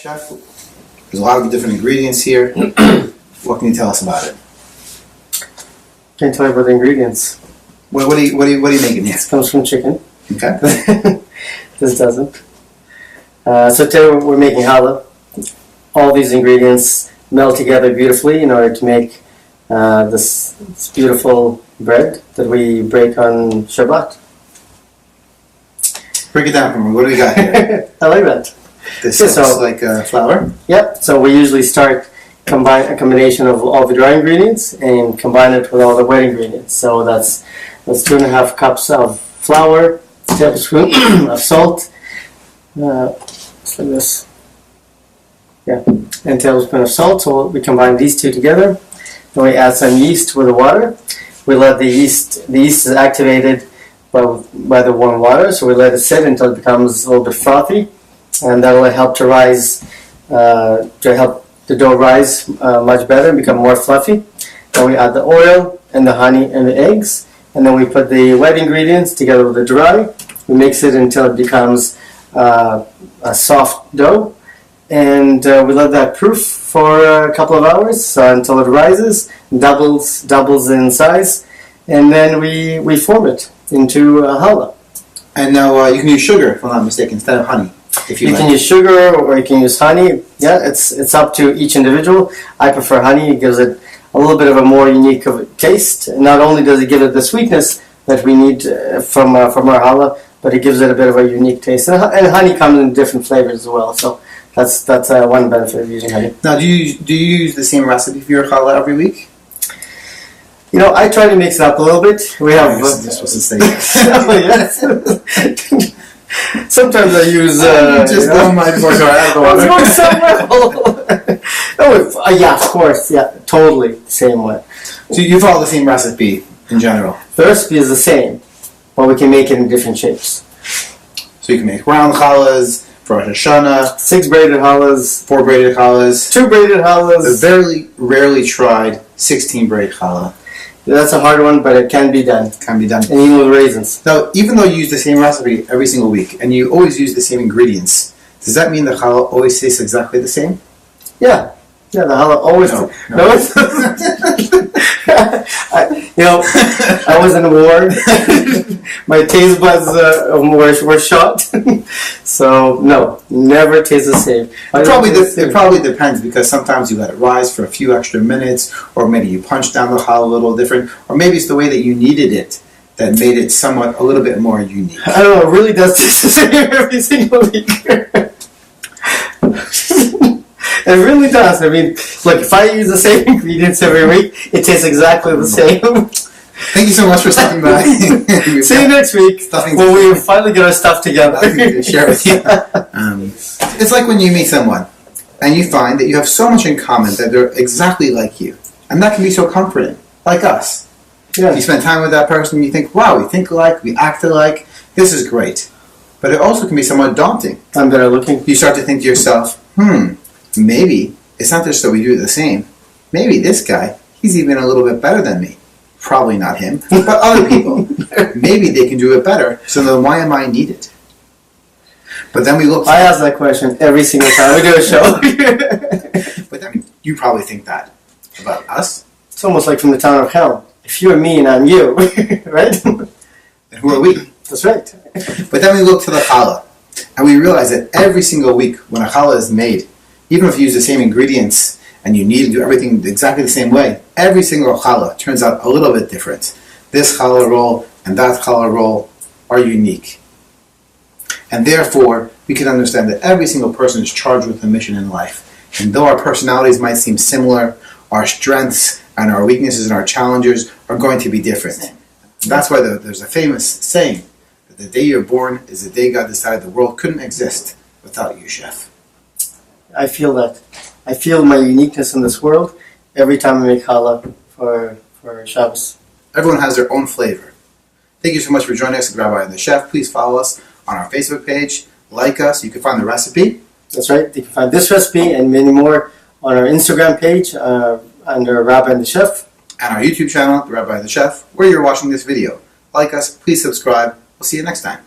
Chef, there's a lot of different ingredients here. What can you tell us about it? Can't tell you about the ingredients. What are you making here? This comes from chicken. Okay. This doesn't. So today we're making challah. All these ingredients meld together beautifully in order to make this beautiful bread that we break on Shabbat. Break it down for me. What do we got here? I like that. This looks like flour. Yep. So we usually start a combination of all the dry ingredients and combine it with all the wet ingredients. So that's 2.5 cups of flour, a tablespoon of salt, just like this. Yeah, and a tablespoon of salt. So we combine these two together. Then we add some yeast with the water. We let the yeast is activated by the warm water, so we let it sit until it becomes a little bit frothy, and that will help to help the dough rise much better and become more fluffy. Then we add the oil and the honey and the eggs, and then we put the wet ingredients together with the dry. We mix it until it becomes a soft dough, and we let that proof for a couple of hours until it rises, doubles in size, and then we form it into challah. And now you can use sugar, if I'm not mistaken, instead of honey. If you can use sugar or you can use honey. Yeah, it's up to each individual. I prefer honey. It gives it a little bit of a more unique taste. Not only does it give it the sweetness that we need from our challah, but it gives it a bit of a unique taste. And honey comes in different flavors as well. So that's one benefit of using honey. Now, do you use the same recipe for your challah every week? You know, I try to mix it up a little bit. We have. This was a say. Oh, yes. Sometimes I use. Just blow my voice out. Yeah, of course. Yeah, totally the same way. So you follow the same recipe in general? The recipe is the same, but we can make it in different shapes. So you can make round challahs for Rosh Hashanah, 6 braided challahs, 4 braided challahs, 2 braided challahs. a very rarely tried 16 braid challah. Yeah, that's a hard one, but it can be done. Can be done. And even with raisins. Now, even though you use the same recipe every single week, and you always use the same ingredients, does that mean the challah always tastes exactly the same? Yeah. Yeah, the challah always... No. I was in a war. My taste buds were shot. So, no, never tastes the same. It probably depends, because sometimes you let it rise for a few extra minutes, or maybe you punch down the challah a little different, or maybe it's the way that you kneaded it that made it somewhat a little bit more unique. I don't know, it really does taste the same every single week. It really does. I mean, look, if I use the same ingredients every week, it tastes exactly the same. Thank you so much for stopping by. See you next week when we finally get our stuff together. To share with you. It's like when you meet someone and you find that you have so much in common that they're exactly like you. And that can be so comforting, like us. Yeah. You spend time with that person and you think, wow, we think alike, we act alike, this is great. But it also can be somewhat daunting. I'm better looking. You start to think to yourself, maybe it's not just that we do the same. Maybe this guy, he's even a little bit better than me. Probably not him, but other people. Maybe they can do it better, so then why am I needed? But then we look... I ask that question every single time we do a show. But then you probably think that about us. It's almost like from the town of hell. If you're me and I'm you, right? And who are we? That's right. But then we look to the challah, and we realize that every single week when a challah is made, even if you use the same ingredients and you need to do everything exactly the same way, every single challah turns out a little bit different. This challah roll and that challah roll are unique. And therefore, we can understand that every single person is charged with a mission in life. And though our personalities might seem similar, our strengths and our weaknesses and our challenges are going to be different. And that's why there's a famous saying that the day you're born is the day God decided the world couldn't exist without you, Chef. I feel that. I feel my uniqueness in this world every time I make challah for Shabbos. Everyone has their own flavor. Thank you so much for joining us at Rabbi and the Chef. Please follow us on our Facebook page. Like us. You can find the recipe. That's right. You can find this recipe and many more on our Instagram page under Rabbi and the Chef. And our YouTube channel, The Rabbi and the Chef, where you're watching this video. Like us. Please subscribe. We'll see you next time.